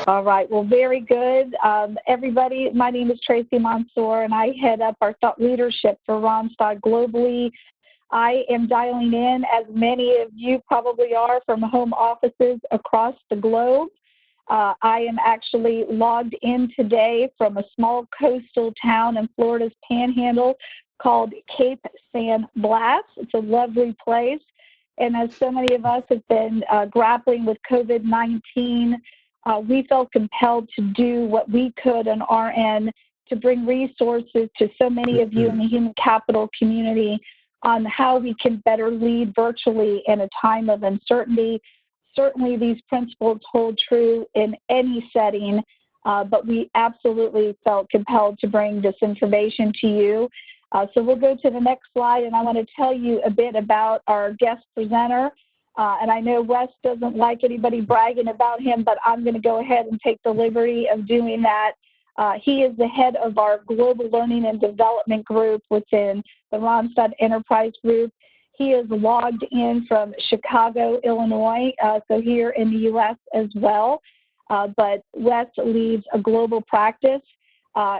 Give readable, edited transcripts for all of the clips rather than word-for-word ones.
All right. Well, very good. Everybody, my name is Tracy Mansour, and I head up our thought leadership for Randstad globally. I am dialing in, as many of you probably are, from home offices across the globe. I am actually logged in today from a small coastal town in Florida's Panhandle called Cape San Blas. It's a lovely place. And as so many of us have been grappling with COVID-19, we felt compelled to do what we could on our end to bring resources to so many of you in the human capital community on how we can better lead virtually in a time of uncertainty. Certainly these principles hold true in any setting, but we absolutely felt compelled to bring this information to you. So we'll go to the next slide, and I want to tell you a bit about our guest presenter. And I know Wes doesn't like anybody bragging about him, but I'm going to go ahead and take the liberty of doing that. He is the head of our Global Learning and Development Group within the Randstad Enterprise Group. He is logged in from Chicago, Illinois, so here in the U.S. as well. But Wes leads a global practice.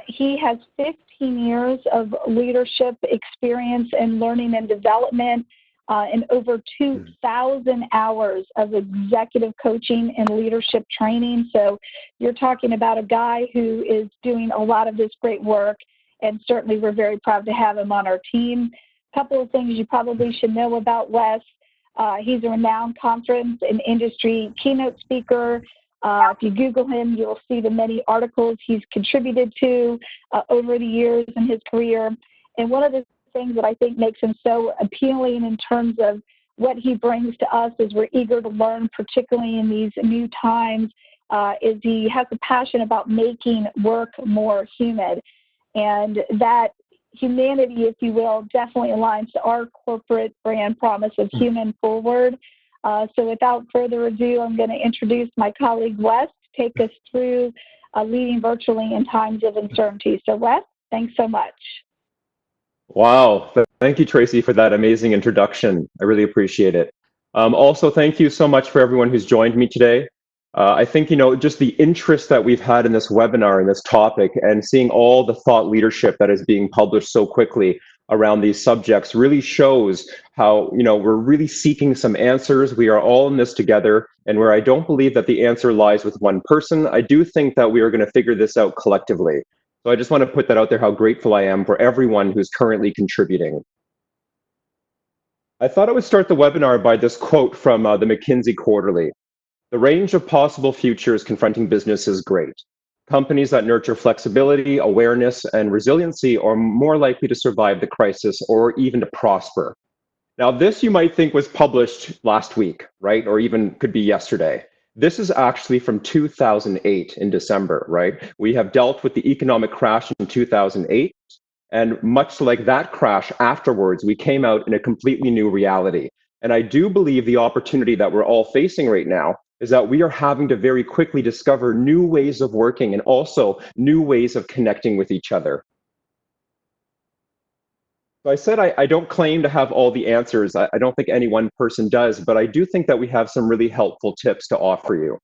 He has 15 years of leadership experience in learning and development and over 2,000 hours of executive coaching and leadership training. So you're talking about a guy who is doing a lot of this great work, and certainly we're very proud to have him on our team. A couple of things you probably should know about Wes. He's a renowned conference and industry keynote speaker. If you Google him, you'll see the many articles he's contributed to over the years in his career. And one of the things that I think makes him so appealing in terms of what he brings to us as we're eager to learn, particularly in these new times, is he has a passion about making work more human. And that humanity, if you will, definitely aligns to our corporate brand promise of human forward. So without further ado, I'm going to introduce my colleague, Wes, to take us through leading virtually in times of uncertainty. So Wes, thanks so much. Wow. Thank you, Tracy, for that amazing introduction. I really appreciate it. Also, thank you so much for everyone who's joined me today. I think, just the interest that we've had in this webinar and this topic, and seeing all the thought leadership that is being published so quickly around these subjects really shows how, we're really seeking some answers. We are all in this together, and where I don't believe that the answer lies with one person, I do think that we are going to figure this out collectively. So I just want to put that out there, how grateful I am for everyone who's currently contributing. I thought I would start the webinar by this quote from the McKinsey Quarterly. "The range of possible futures confronting business is great. Companies that nurture flexibility, awareness, and resiliency are more likely to survive the crisis or even to prosper." Now, this you might think was published last week, right? Or even could be yesterday. This is actually from 2008 in December, right? We have dealt with the economic crash in 2008, and much like that crash afterwards, we came out in a completely new reality. And I do believe the opportunity that we're all facing right now is that we are having to very quickly discover new ways of working and also new ways of connecting with each other. So I said I don't claim to have all the answers. I don't think any one person does, but I do think that we have some really helpful tips to offer you.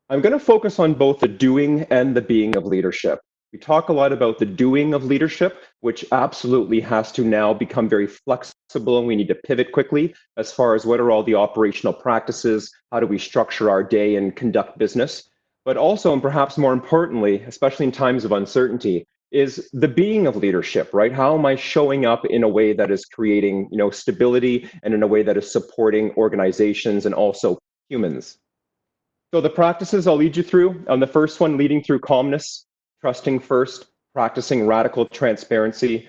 I'm going to focus on both the doing and the being of leadership. We talk a lot about the doing of leadership, which absolutely has to now become very flexible, and we need to pivot quickly as far as what are all the operational practices, how do we structure our day and conduct business. But also, and perhaps more importantly, especially in times of uncertainty, is the being of leadership, right? How am I showing up in a way that is creating, stability, and in a way that is supporting organizations and also humans? So the practices I'll lead you through, on the first one, leading through calmness, trusting first, practicing radical transparency,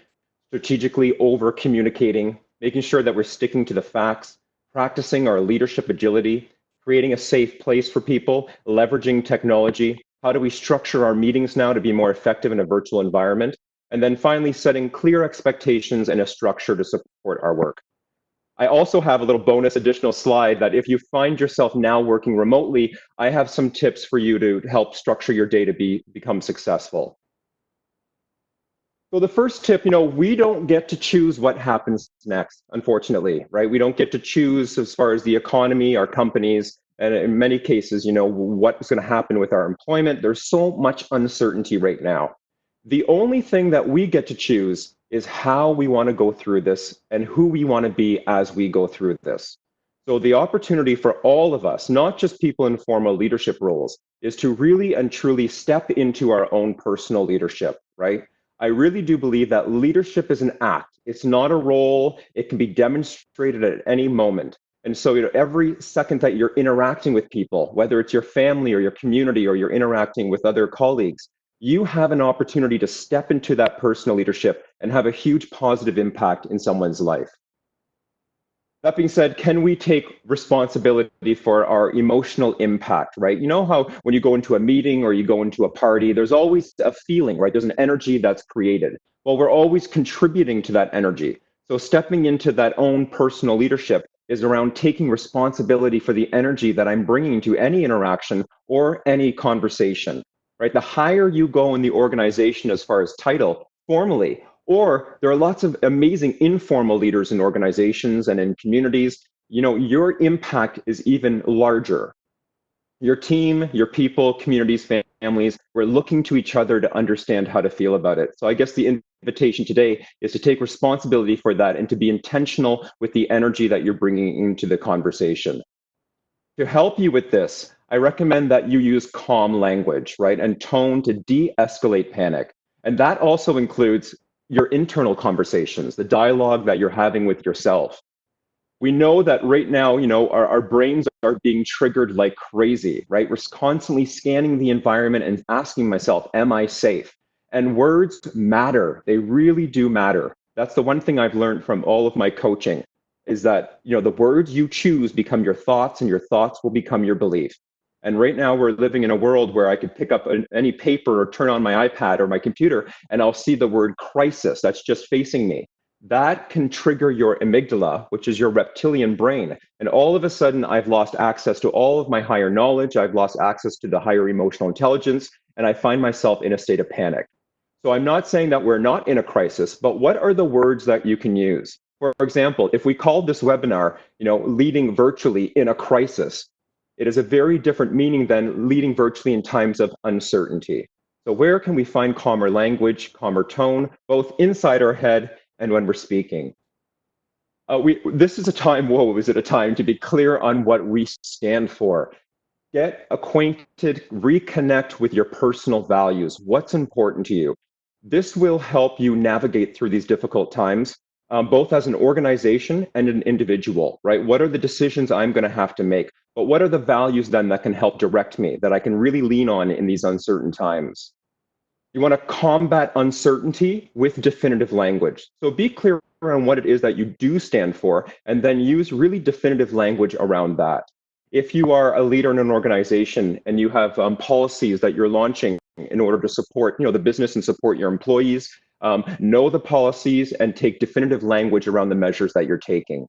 strategically over communicating, making sure that we're sticking to the facts, practicing our leadership agility, creating a safe place for people, leveraging technology. How do we structure our meetings now to be more effective in a virtual environment? And then finally, setting clear expectations and a structure to support our work. I also have a little bonus additional slide that if you find yourself now working remotely, I have some tips for you to help structure your day to become successful. So the first tip, we don't get to choose what happens next, unfortunately, right? We don't get to choose as far as the economy, our companies, And in many cases, what's going to happen with our employment. There's so much uncertainty right now. The only thing that we get to choose is how we want to go through this and who we want to be as we go through this. So the opportunity for all of us, not just people in formal leadership roles, is to really and truly step into our own personal leadership, right? I really do believe that leadership is an act. It's not a role. It can be demonstrated at any moment. And so, every second that you're interacting with people, whether it's your family or your community or you're interacting with other colleagues, you have an opportunity to step into that personal leadership and have a huge positive impact in someone's life. That being said, can we take responsibility for our emotional impact, right? You know how when you go into a meeting or you go into a party, there's always a feeling, right? There's an energy that's created. Well, we're always contributing to that energy. So stepping into that own personal leadership is around taking responsibility for the energy that I'm bringing to any interaction or any conversation, right? The higher you go in the organization as far as title, formally, or there are lots of amazing informal leaders in organizations and in communities. Your impact is even larger. Your team, your people, communities, families, we're looking to each other to understand how to feel about it. So I guess the invitation today is to take responsibility for that and to be intentional with the energy that you're bringing into the conversation. To help you with this, I recommend that you use calm language, right, and tone to de-escalate panic. And that also includes your internal conversations, the dialogue that you're having with yourself. We know that right now, our brains are being triggered like crazy, right? We're constantly scanning the environment and asking myself, am I safe? And words matter. They really do matter. That's the one thing I've learned from all of my coaching is that, the words you choose become your thoughts and your thoughts will become your belief. And right now we're living in a world where I could pick up any paper or turn on my iPad or my computer and I'll see the word crisis that's just facing me. That can trigger your amygdala, which is your reptilian brain. And all of a sudden, I've lost access to all of my higher knowledge. I've lost access to the higher emotional intelligence, and I find myself in a state of panic. So I'm not saying that we're not in a crisis, but what are the words that you can use? For example, if we called this webinar, leading virtually in a crisis, it is a very different meaning than leading virtually in times of uncertainty. So where can we find calmer language, calmer tone, both inside our head and when we're speaking? This is a time, is it a time to be clear on what we stand for. Get acquainted, reconnect with your personal values. What's important to you? This will help you navigate through these difficult times, both as an organization and an individual, right? What are the decisions I'm going to have to make? But what are the values then that can help direct me, that I can really lean on in these uncertain times? You want to combat uncertainty with definitive language. So be clear around what it is that you do stand for, and then use really definitive language around that. If you are a leader in an organization and you have policies that you're launching in order to support the business and support your employees, know the policies and take definitive language around the measures that you're taking.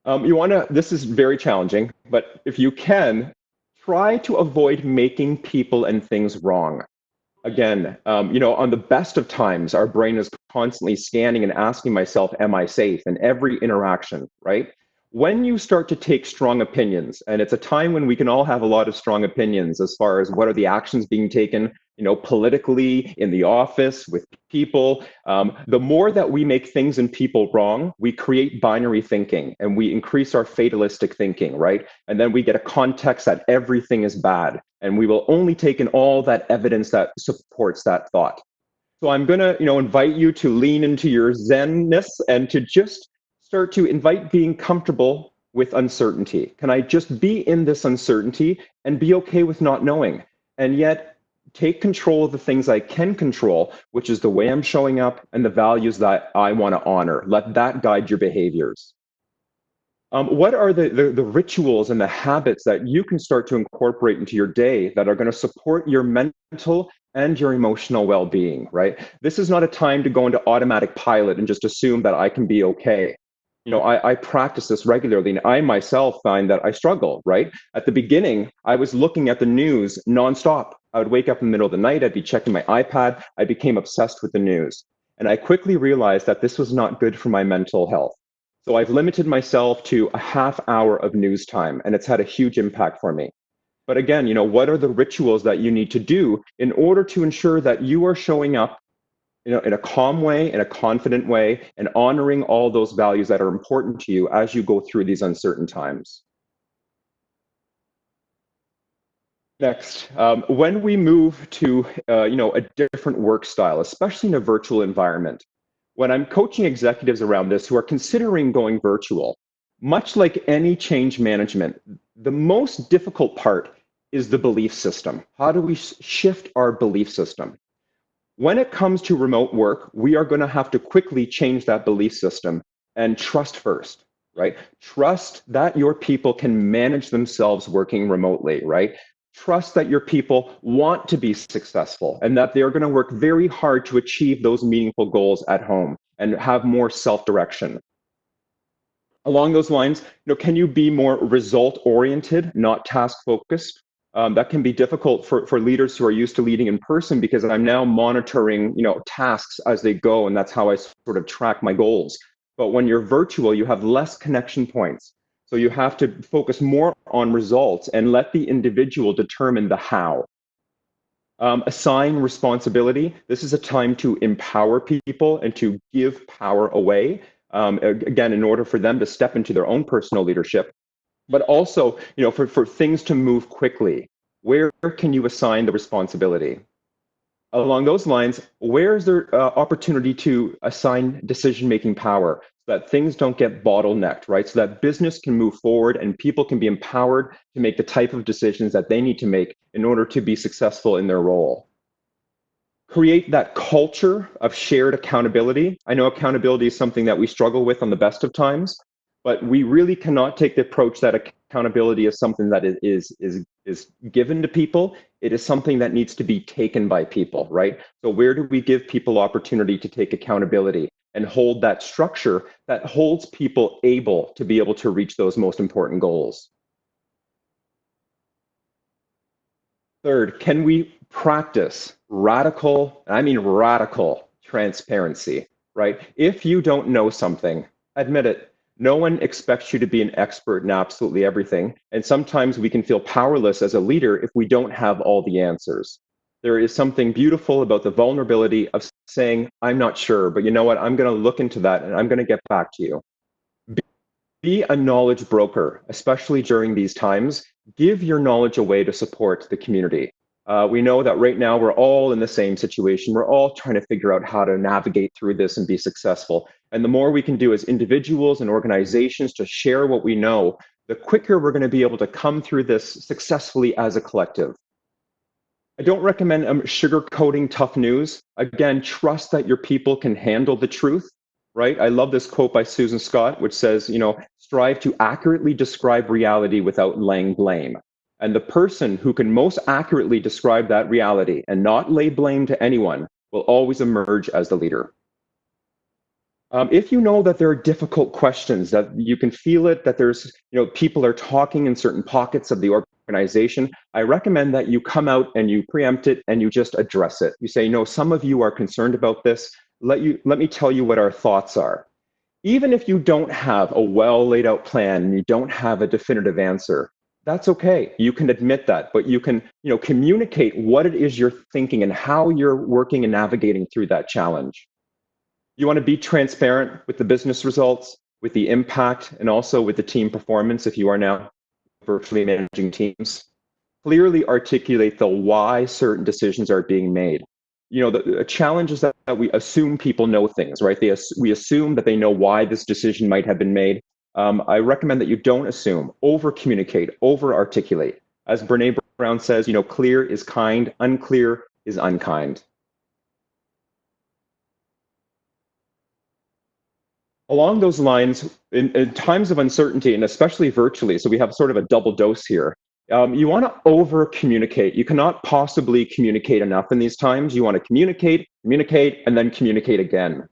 This is very challenging, but if you can, try to avoid making people and things wrong. Again, on the best of times, our brain is constantly scanning and asking myself, am I safe? In every interaction, right? When you start to take strong opinions, and it's a time when we can all have a lot of strong opinions as far as what are the actions being taken, politically, in the office, with people, the more that we make things and people wrong, we create binary thinking and we increase our fatalistic thinking, right? And then we get a context that everything is bad. And we will only take in all that evidence that supports that thought. So I'm going to, invite you to lean into your zenness and to just start to invite being comfortable with uncertainty. Can I just be in this uncertainty and be okay with not knowing? And yet take control of the things I can control, which is the way I'm showing up and the values that I want to honor. Let that guide your behaviors. What are the rituals and the habits that you can start to incorporate into your day that are going to support your mental and your emotional well-being, right? This is not a time to go into automatic pilot and just assume that I can be okay. I practice this regularly, and I myself find that I struggle, right? At the beginning, I was looking at the news nonstop. I would wake up in the middle of the night, I'd be checking my iPad, I became obsessed with the news. And I quickly realized that this was not good for my mental health. So I've limited myself to a half hour of news time, and it's had a huge impact for me. But again, what are the rituals that you need to do in order to ensure that you are showing up, in a calm way, in a confident way, and honoring all those values that are important to you as you go through these uncertain times? Next, when we move to a different work style, especially in a virtual environment, when I'm coaching executives around this who are considering going virtual, much like any change management, the most difficult part is the belief system. How do we shift our belief system? When it comes to remote work, we are going to have to quickly change that belief system and trust first, right? Trust that your people can manage themselves working remotely, right? Trust that your people want to be successful and that they're going to work very hard to achieve those meaningful goals at home and have more self-direction. Along those lines, can you be more result-oriented, not task-focused? That can be difficult for leaders who are used to leading in person because I'm now monitoring, tasks as they go, and that's how I sort of track my goals. But when you're virtual, you have less connection points. So you have to focus more on results and let the individual determine the how. Assign responsibility. This is a time to empower people and to give power away. Again, in order for them to step into their own personal leadership, but also, for things to move quickly, where can you assign the responsibility? Along those lines, where is there opportunity to assign decision-making power so that things don't get bottlenecked, right? So that business can move forward and people can be empowered to make the type of decisions that they need to make in order to be successful in their role. Create that culture of shared accountability. I know accountability is something that we struggle with on the best of times, but we really cannot take the approach that accountability is something that is given to people. It is something that needs to be taken by people, right? So where do we give people opportunity to take accountability and hold that structure that holds people able to be able to reach those most important goals? Third, can we practice radical, and I mean radical transparency, right? If you don't know something, admit it. No one expects you to be an expert in absolutely everything. And sometimes we can feel powerless as a leader if we don't have all the answers. There is something beautiful about the vulnerability of saying, I'm not sure, but you know what? I'm going to look into that and I'm going to get back to you. Be a knowledge broker, especially during these times. Give your knowledge away to support the community. We know that right now we're all in the same situation. We're all trying to figure out how to navigate through this and be successful. And the more we can do as individuals and organizations to share what we know, the quicker we're going to be able to come through this successfully as a collective. I don't recommend sugarcoating tough news. Again, trust that your people can handle the truth, right? I love this quote by Susan Scott, which says, strive to accurately describe reality without laying blame. And the person who can most accurately describe that reality and not lay blame to anyone will always emerge as the leader. If you know that there are difficult questions, that you can feel it, that there's, people are talking in certain pockets of the organization, I recommend that you come out and you preempt it and you just address it. You say, some of you are concerned about this. Let me tell you what our thoughts are. Even if you don't have a well laid out plan and you don't have a definitive answer, that's okay. You can admit that, but you can, communicate what it is you're thinking and how you're working and navigating through that challenge. You want to be transparent with the business results, with the impact, and also with the team performance if you are now virtually managing teams. Clearly articulate the why certain decisions are being made. The challenge is that we assume people know things, right? We assume that they know why this decision might have been made. I recommend that you don't assume, over-communicate, over-articulate. As Brene Brown says, clear is kind, unclear is unkind. Along those lines, in times of uncertainty, and especially virtually, so we have sort of a double dose here, you want to over-communicate. You cannot possibly communicate enough in these times. You want to communicate, and then communicate again.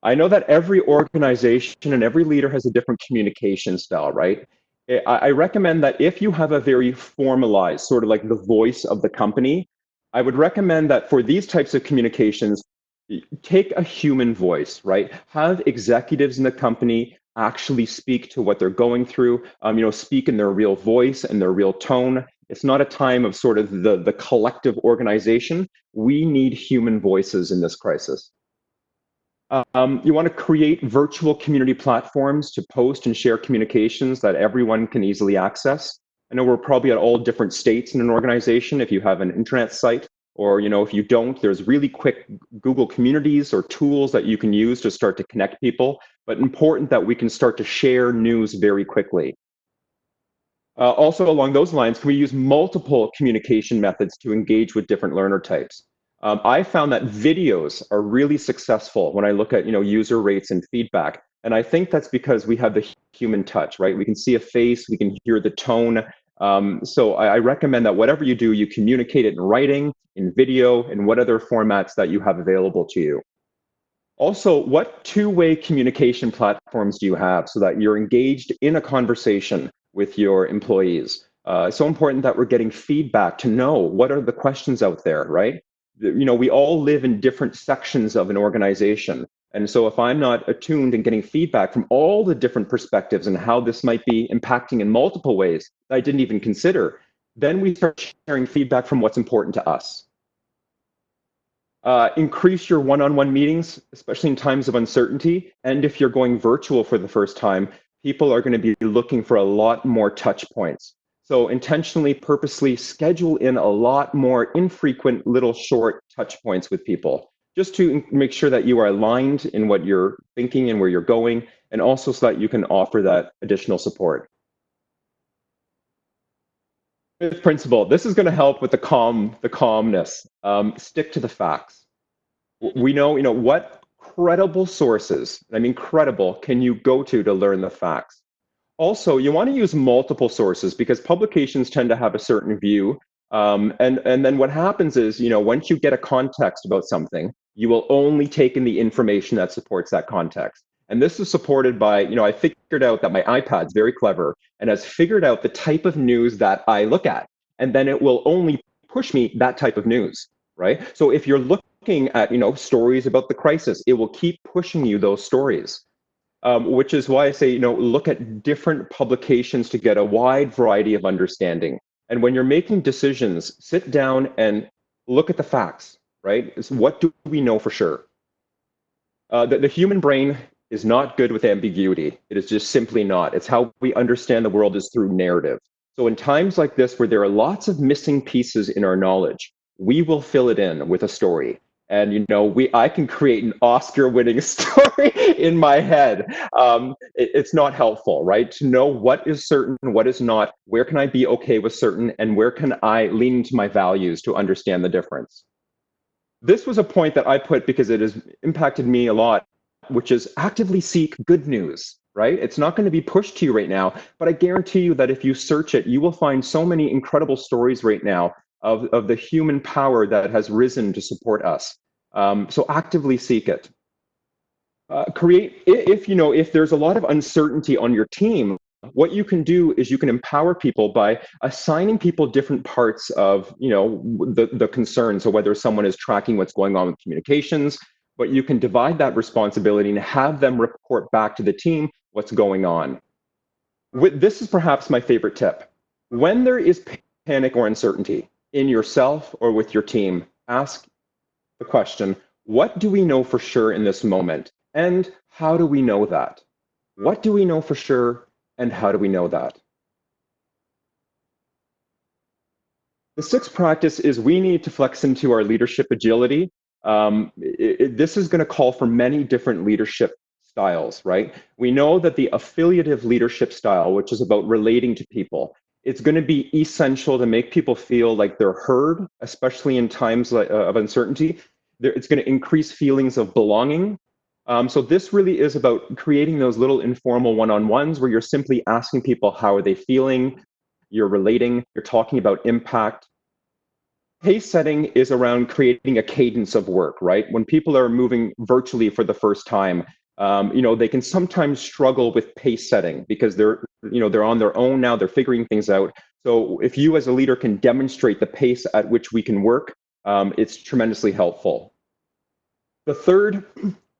I know that every organization and every leader has a different communication style, right? I recommend that if you have a very formalized, sort of like the voice of the company, I would recommend that for these types of communications, take a human voice, right? Have executives in the company actually speak to what they're going through, speak in their real voice and their real tone. It's not a time of sort of the collective organization. We need human voices in this crisis. You want to create virtual community platforms to post and share communications that everyone can easily access. I know we're probably at all different states in an organization. If you have an intranet site, or if you don't, there's really quick Google communities or tools that you can use to start to connect people. But important that we can start to share news very quickly. Also, along those lines, can we use multiple communication methods to engage with different learner types? I found that videos are really successful when I look at user rates and feedback. And I think that's because we have the human touch, right? We can see a face, we can hear the tone. So I recommend that whatever you do, you communicate it in writing, in video, in what other formats that you have available to you. Also, what two-way communication platforms do you have so that you're engaged in a conversation with your employees? It's so important that we're getting feedback to know what are the questions out there, right? We all live in different sections of an organization. And so if I'm not attuned and getting feedback from all the different perspectives and how this might be impacting in multiple ways that I didn't even consider, then we start sharing feedback from what's important to us. Increase your one-on-one meetings, especially in times of uncertainty. And if you're going virtual for the first time, people are going to be looking for a lot more touch points. So intentionally, purposely schedule in a lot more infrequent little short touch points with people, just to make sure that you are aligned in what you're thinking and where you're going, and also so that you can offer that additional support. Fifth principle, this is going to help with the calmness. Stick to the facts. We know, what credible sources, I mean credible, can you go to learn the facts? Also, you want to use multiple sources because publications tend to have a certain view. And then what happens is, once you get a context about something, you will only take in the information that supports that context. And this is supported by, I figured out that my iPad's very clever and has figured out the type of news that I look at. And then it will only push me that type of news, right? So if you're looking at, stories about the crisis, it will keep pushing you those stories. Which is why I say, look at different publications to get a wide variety of understanding. And when you're making decisions, sit down and look at the facts, right? So what do we know for sure? The human brain is not good with ambiguity. It is just simply not. It's how we understand the world is through narrative. So in times like this, where there are lots of missing pieces in our knowledge, we will fill it in with a story. And I can create an Oscar-winning story in my head. It's not helpful, right? To know what is certain, what is not. Where can I be okay with certain, and where can I lean into my values to understand the difference? This was a point that I put because it has impacted me a lot, which is actively seek good news. Right? It's not going to be pushed to you right now, but I guarantee you that if you search it, you will find so many incredible stories right now of the human power that has risen to support us. So actively seek it. If there's a lot of uncertainty on your team, what you can do is you can empower people by assigning people different parts of the concern. So whether someone is tracking what's going on with communications, but you can divide that responsibility and have them report back to the team what's going on. This is perhaps my favorite tip. When there is panic or uncertainty in yourself or with your team, ask the question, what do we know for sure in this moment? And how do we know that? What do we know for sure? And how do we know that? The sixth practice is we need to flex into our leadership agility. This is going to call for many different leadership styles, right? We know that the affiliative leadership style, which is about relating to people, it's going to be essential to make people feel like they're heard, especially in times of uncertainty. It's going to increase feelings of belonging. So this really is about creating those little informal one-on-ones where you're simply asking people, how are they feeling? You're relating, you're talking about impact. Pace setting is around creating a cadence of work, right? When people are moving virtually for the first time, they can sometimes struggle with pace setting because they're on their own now, they're figuring things out. So if you as a leader can demonstrate the pace at which we can work, it's tremendously helpful. The third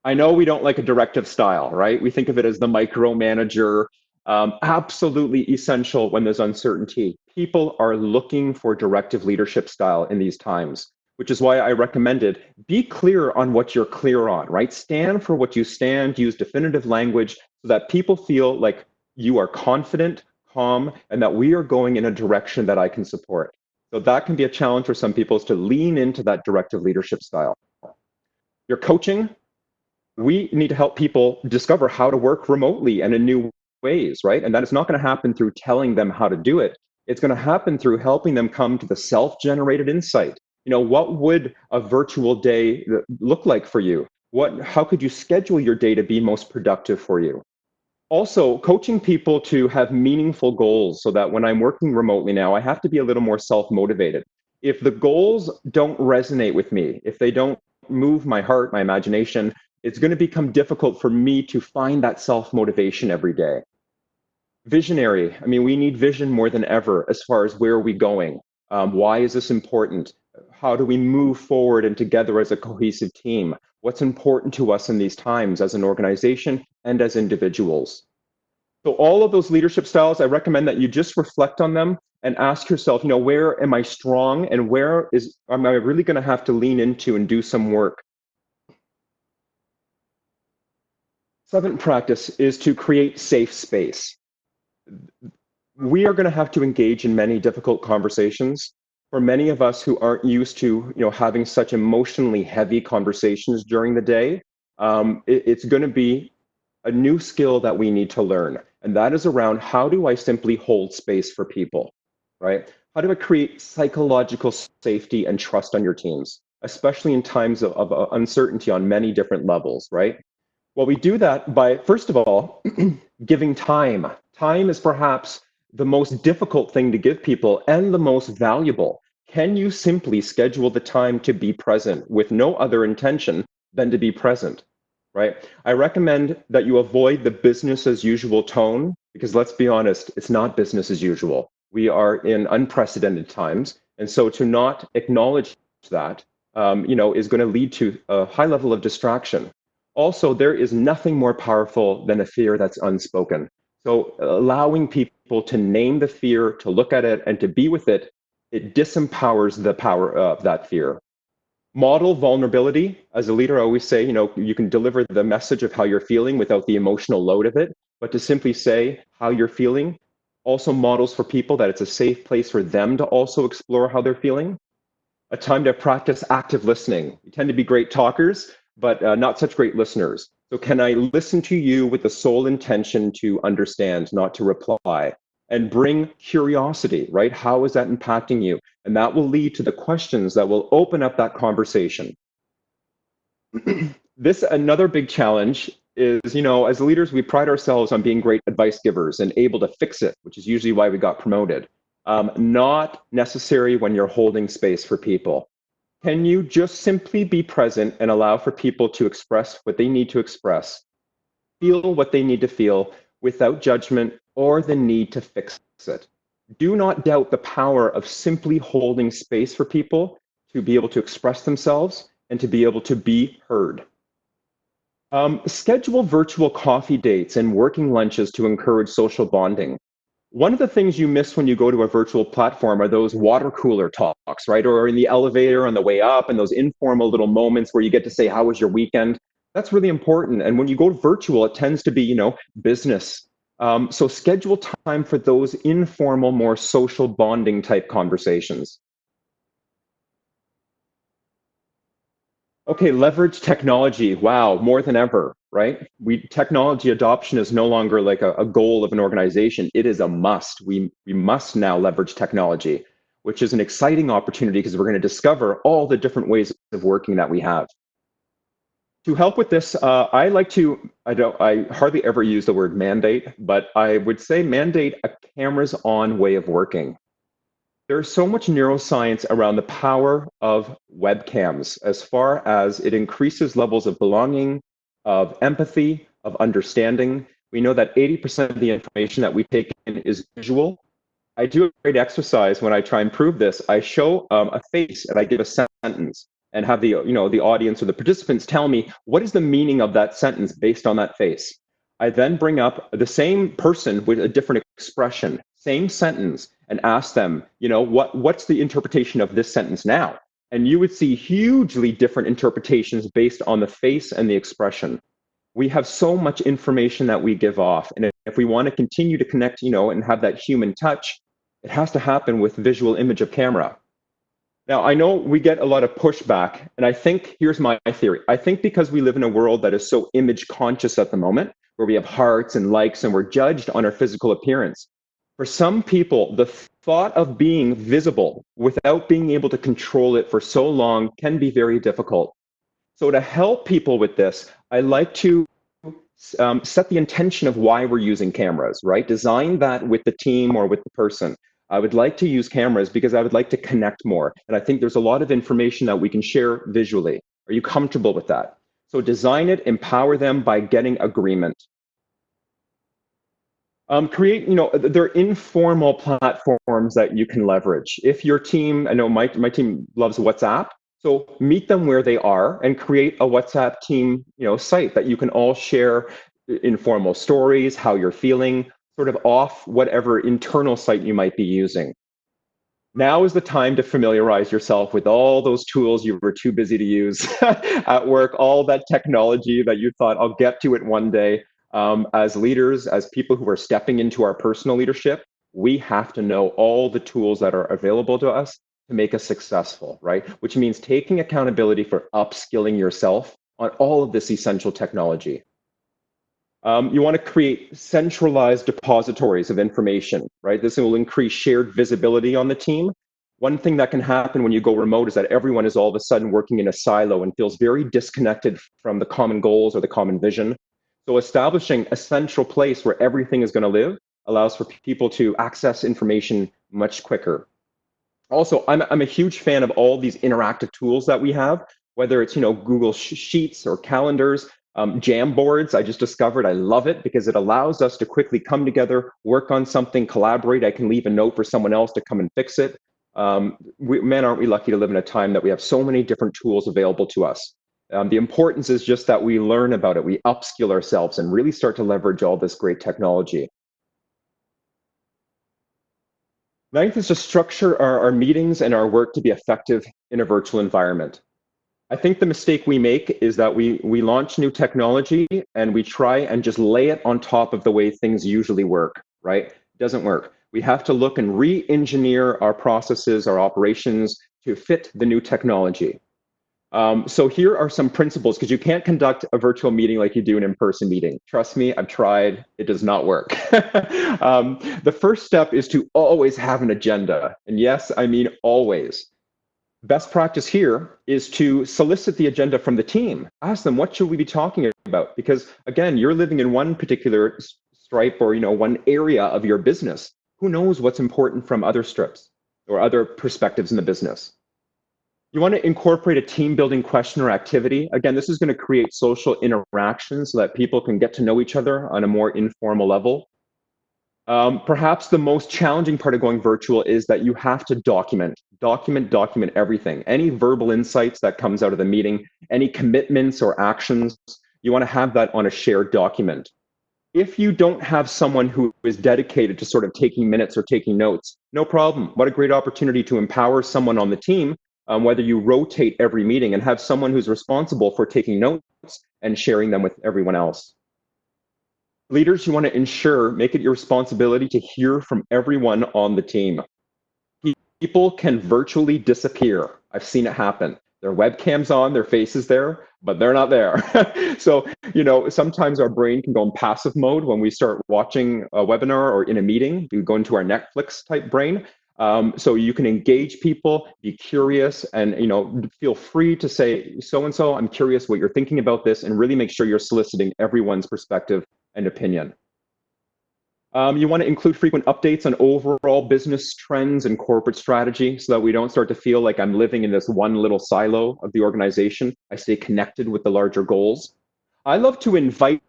I know we don't like a directive style, right? We think of it as the micromanager. Absolutely essential when there's uncertainty. People are looking for directive leadership style in these times, which is why I recommended be clear on what you're clear on, right? Stand for what you stand, use definitive language so that people feel like you are confident, calm, and that we are going in a direction that I can support. So that can be a challenge for some people, is to lean into that directive leadership style. Your coaching, we need to help people discover how to work remotely and in new ways, right? And that is not going to happen through telling them how to do it. It's going to happen through helping them come to the self-generated insight. What would a virtual day look like for you? How could you schedule your day to be most productive for you? Also, coaching people to have meaningful goals, so that when I'm working remotely now, I have to be a little more self-motivated. If the goals don't resonate with me, if they don't move my heart, my imagination, it's going to become difficult for me to find that self-motivation every day. Visionary. I mean, we need vision more than ever as far as where are we going? Why is this important? How do we move forward and together as a cohesive team? What's important to us in these times as an organization and as individuals? So all of those leadership styles, I recommend that you just reflect on them and ask yourself, where am I strong and where am I really going to have to lean into and do some work? Seventh practice is to create safe space. We are going to have to engage in many difficult conversations. For many of us who aren't used to having such emotionally heavy conversations during the day, it's going to be a new skill that we need to learn. And that is around, how do I simply hold space for people, right? How do I create psychological safety and trust on your teams, especially in times of uncertainty on many different levels, right? Well, we do that by, first of all, giving time. Time is perhaps the most difficult thing to give people and the most valuable. Can you simply schedule the time to be present with no other intention than to be present, right? I recommend that you avoid the business as usual tone, because let's be honest, it's not business as usual. We are in unprecedented times. And so to not acknowledge that, is going to lead to a high level of distraction. Also, there is nothing more powerful than a fear that's unspoken. So allowing people to name the fear, to look at it, and to be with it, it disempowers the power of that fear. Model vulnerability. As a leader, I always say, you can deliver the message of how you're feeling without the emotional load of it, but to simply say how you're feeling also models for people that it's a safe place for them to also explore how they're feeling. A time to practice active listening. We tend to be great talkers, but not such great listeners. So can I listen to you with the sole intention to understand, not to reply? And bring curiosity, right? How is that impacting you? And that will lead to the questions that will open up that conversation. Another big challenge is, as leaders, we pride ourselves on being great advice givers and able to fix it, which is usually why we got promoted. Not necessary when you're holding space for people. Can you just simply be present and allow for people to express what they need to express, feel what they need to feel without judgment or the need to fix it? Do not doubt the power of simply holding space for people to be able to express themselves and to be able to be heard. Schedule virtual coffee dates and working lunches to encourage social bonding. One of the things you miss when you go to a virtual platform are those water cooler talks, right? Or in the elevator on the way up, and those informal little moments where you get to say, how was your weekend? That's really important. And when you go virtual, it tends to be, business. So schedule time for those informal, more social bonding type conversations. Okay, leverage technology. Wow, more than ever, right? Technology adoption is no longer like a goal of an organization. It is a must. We must now leverage technology, which is an exciting opportunity because we're going to discover all the different ways of working that we have. To help with this, I hardly ever use the word mandate, but I would say mandate a cameras on way of working. There's so much neuroscience around the power of webcams as far as it increases levels of belonging, of empathy, of understanding. We know that 80% of the information that we take in is visual. I do a great exercise when I try and prove this. I show a face and I give a sentence. and have the audience or the participants tell me what is the meaning of that sentence based on that face. I then bring up the same person with a different expression, same sentence, and ask them, what's the interpretation of this sentence now? And you would see hugely different interpretations based on the face and the expression. We have so much information that we give off, and if we want to continue to connect, and have that human touch, it has to happen with visual image of camera. Now, I know we get a lot of pushback, and I think here's my theory. I think because we live in a world that is so image conscious at the moment, where we have hearts and likes and we're judged on our physical appearance, for some people, the thought of being visible without being able to control it for so long can be very difficult. So to help people with this, I like to set the intention of why we're using cameras, right? Design that with the team or with the person. I would like to use cameras because I would like to connect more. And I think there's a lot of information that we can share visually. Are you comfortable with that? So design it, empower them by getting agreement. Create, there are informal platforms that you can leverage. If your team, I know my team loves WhatsApp, so meet them where they are and create a WhatsApp team, site that you can all share informal stories, how you're feeling, sort of off whatever internal site you might be using. Now is the time to familiarize yourself with all those tools you were too busy to use at work, all that technology that you thought, I'll get to it one day. As leaders, as people who are stepping into our personal leadership, we have to know all the tools that are available to us to make us successful, right? Which means taking accountability for upskilling yourself on all of this essential technology. You want to create centralized depositories of information, right? This will increase shared visibility on the team. One thing that can happen when you go remote is that everyone is all of a sudden working in a silo and feels very disconnected from the common goals or the common vision. So establishing a central place where everything is going to live allows for people to access information much quicker. Also, I'm a huge fan of all these interactive tools that we have, whether it's Google Sheets or calendars. Jamboards, I just discovered, I love it because it allows us to quickly come together, work on something, collaborate. I can leave a note for someone else to come and fix it. Man, aren't we lucky to live in a time that we have so many different tools available to us. The importance is just that we learn about it, we upskill ourselves and really start to leverage all this great technology. Ninth is to structure our meetings and our work to be effective in a virtual environment. I think the mistake we make is that we launch new technology and we try and just lay it on top of the way things usually work, right? It doesn't work. We have to look and re-engineer our processes, our operations to fit the new technology. So here are some principles, because you can't conduct a virtual meeting like you do an in-person meeting. Trust me, I've tried, it does not work. The first step is to always have an agenda. And yes, I mean always. Best practice here is to solicit the agenda from the team. Ask them, what should we be talking about? Because again, you're living in one particular stripe or one area of your business. Who knows what's important from other strips or other perspectives in the business? You want to incorporate a team building question or activity. Again, this is going to create social interaction so that people can get to know each other on a more informal level. Perhaps the most challenging part of going virtual is that you have to document everything. Any verbal insights that comes out of the meeting, any commitments or actions, you want to have that on a shared document. If you don't have someone who is dedicated to sort of taking minutes or taking notes, no problem. What a great opportunity to empower someone on the team, whether you rotate every meeting and have someone who's responsible for taking notes and sharing them with everyone else. Leaders, you want to make it your responsibility to hear from everyone on the team. People can virtually disappear. I've seen it happen. Their webcam's on, their face is there, but they're not there. So, sometimes our brain can go in passive mode when we start watching a webinar or in a meeting. We go into our Netflix type brain. So you can engage people, be curious, and feel free to say, so-and-so, I'm curious what you're thinking about this, and really make sure you're soliciting everyone's perspective and opinion. You want to include frequent updates on overall business trends and corporate strategy so that we don't start to feel like I'm living in this one little silo of the organization. I stay connected with the larger goals. I love to invite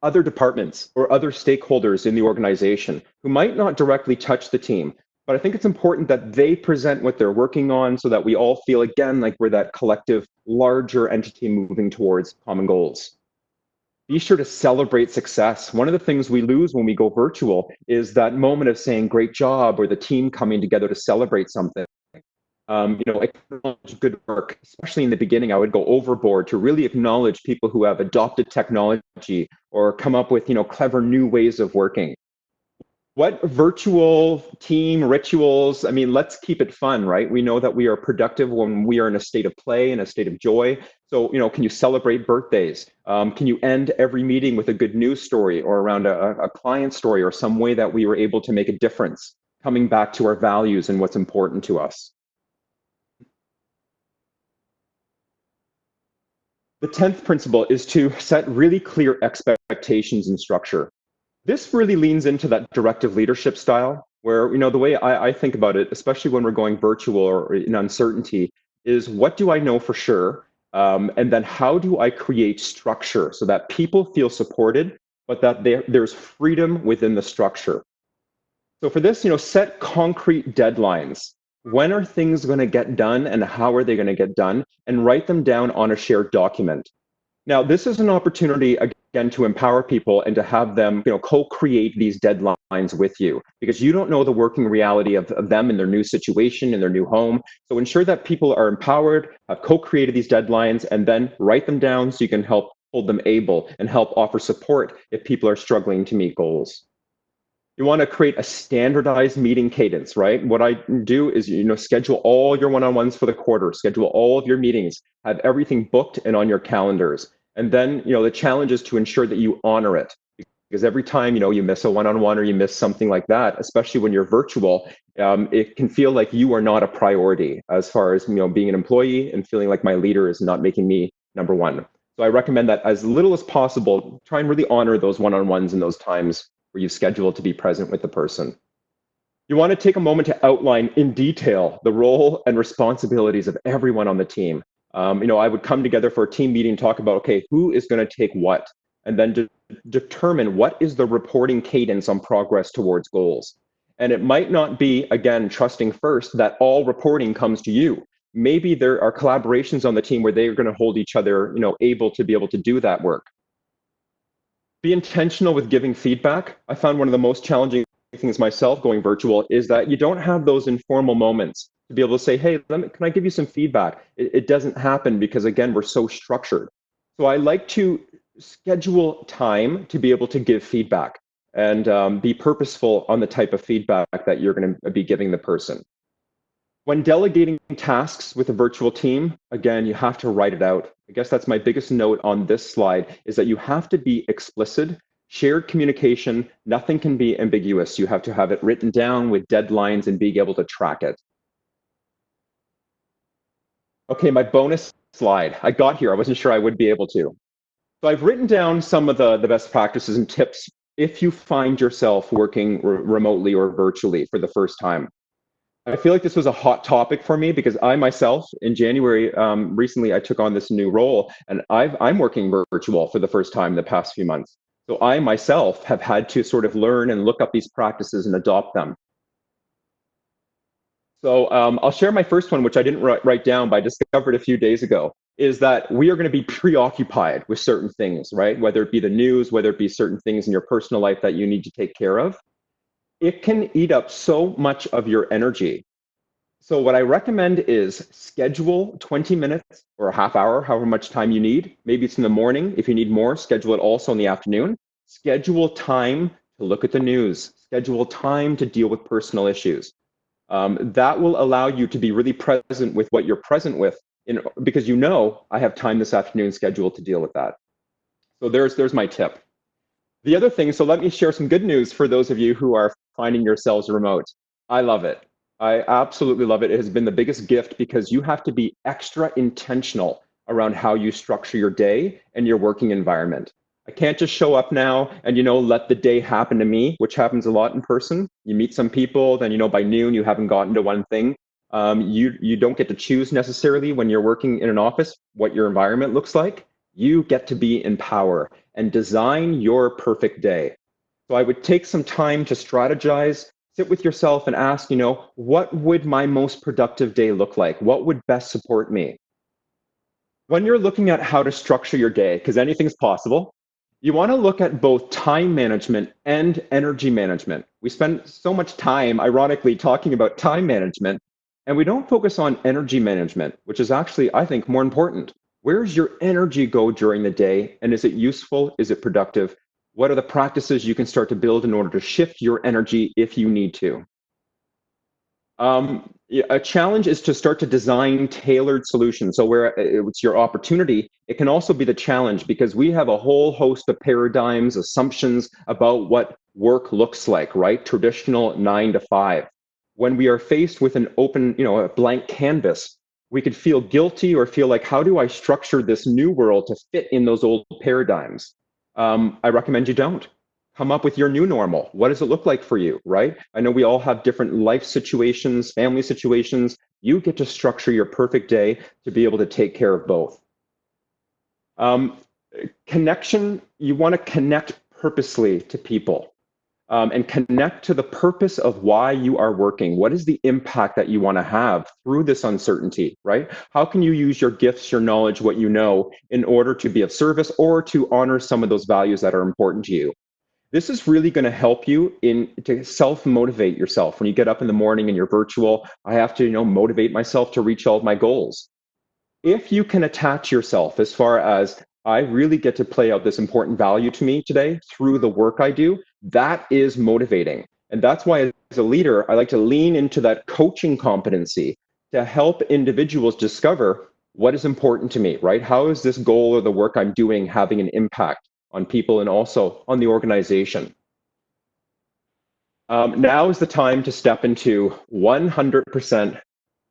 other departments or other stakeholders in the organization who might not directly touch the team. But I think it's important that they present what they're working on so that we all feel, again, like we're that collective, larger entity moving towards common goals. Be sure to celebrate success. One of the things we lose when we go virtual is that moment of saying, great job, or the team coming together to celebrate something. Acknowledge good work, especially in the beginning. I would go overboard to really acknowledge people who have adopted technology or come up with, clever new ways of working. What virtual team rituals? I mean, let's keep it fun, right? We know that we are productive when we are in a state of play, in a state of joy. So, can you celebrate birthdays? Can you end every meeting with a good news story or around a client story or some way that we were able to make a difference, coming back to our values and what's important to us? The 10th principle is to set really clear expectations and structure. This really leans into that directive leadership style where, the way I think about it, especially when we're going virtual or in uncertainty, is what do I know for sure? And then how do I create structure so that people feel supported, but that there's freedom within the structure? So for this, set concrete deadlines. When are things going to get done and how are they going to get done? And write them down on a shared document. Now, this is an opportunity, again, to empower people and to have them, co-create these deadlines with you, because you don't know the working reality of them in their new situation, in their new home. So ensure that people are empowered, have co-created these deadlines, and then write them down so you can help hold them able and help offer support if people are struggling to meet goals. You want to create a standardized meeting cadence, right? What I do is, schedule all your one-on-ones for the quarter, schedule all of your meetings, have everything booked and on your calendars. And then, the challenge is to ensure that you honor it. Because every time, you miss a one-on-one or you miss something like that, especially when you're virtual, it can feel like you are not a priority as far as, being an employee and feeling like my leader is not making me number one. So I recommend that as little as possible, try and really honor those one-on-ones and those times where you schedule to be present with the person. You want to take a moment to outline in detail the role and responsibilities of everyone on the team. I would come together for a team meeting, talk about, okay, who is going to take what, and then determine what is the reporting cadence on progress towards goals. And it might not be, again, trusting first that all reporting comes to you. Maybe there are collaborations on the team where they're going to hold each other, able to be able to do that work. Be intentional with giving feedback. I found one of the most challenging things myself going virtual is that you don't have those informal moments to be able to say, hey, can I give you some feedback? It doesn't happen because, again, we're so structured. So I like to schedule time to be able to give feedback and be purposeful on the type of feedback that you're going to be giving the person. When delegating tasks with a virtual team, again, you have to write it out. I guess that's my biggest note on this slide, is that you have to be explicit. Shared communication, nothing can be ambiguous. You have to have it written down with deadlines and being able to track it. Okay, my bonus slide. I got here. I wasn't sure I would be able to. So I've written down some of the best practices and tips if you find yourself working remotely or virtually for the first time. I feel like this was a hot topic for me because I myself, in January, recently I took on this new role, and I'm working virtual for the first time in the past few months. So I myself have had to sort of learn and look up these practices and adopt them. So I'll share my first one, which I didn't write down, but I discovered a few days ago, is that we are going to be preoccupied with certain things, right? Whether it be the news, whether it be certain things in your personal life that you need to take care of. It can eat up so much of your energy. So what I recommend is schedule 20 minutes or a half hour, however much time you need. Maybe it's in the morning. If you need more, schedule it also in the afternoon. Schedule time to look at the news. Schedule time to deal with personal issues. That will allow you to be really present with what you're present with, because I have time this afternoon scheduled to deal with that. So there's my tip. The other thing, so let me share some good news for those of you who are finding yourselves remote. I love it. I absolutely love it. It has been the biggest gift because you have to be extra intentional around how you structure your day and your working environment. I can't just show up now and, let the day happen to me, which happens a lot in person. You meet some people, then, by noon, you haven't gotten to one thing. You don't get to choose necessarily when you're working in an office what your environment looks like. You get to be in power and design your perfect day. So I would take some time to strategize, Sit with yourself and ask, what would my most productive day look like? What would best support me? When you're looking at how to structure your day, because anything's possible, you want to look at both time management and energy management. We spend so much time, ironically, talking about time management, and we don't focus on energy management, which is actually, I think, more important. Where's your energy go during the day, and is it useful? Is it productive? What are the practices you can start to build in order to shift your energy if you need to? Yeah, a challenge is to start to design tailored solutions. So where it's your opportunity, it can also be the challenge because we have a whole host of paradigms, assumptions about what work looks like, right? Traditional 9 to 5. When we are faced with an open, a blank canvas, we could feel guilty or feel like, how do I structure this new world to fit in those old paradigms? I recommend you don't. Come up with your new normal. What does it look like for you, right? I know we all have different life situations, family situations. You get to structure your perfect day to be able to take care of both. Connection, you want to connect purposely to people and connect to the purpose of why you are working. What is the impact that you want to have through this uncertainty, right? How can you use your gifts, your knowledge, what you know in order to be of service or to honor some of those values that are important to you? This is really going to help you to self-motivate yourself. When you get up in the morning and you're virtual, I have to, motivate myself to reach all of my goals. If you can attach yourself as far as I really get to play out this important value to me today through the work I do, that is motivating. And that's why as a leader, I like to lean into that coaching competency to help individuals discover what is important to me, right? How is this goal or the work I'm doing having an impact on people and also on the organization? Now is the time to step into 100%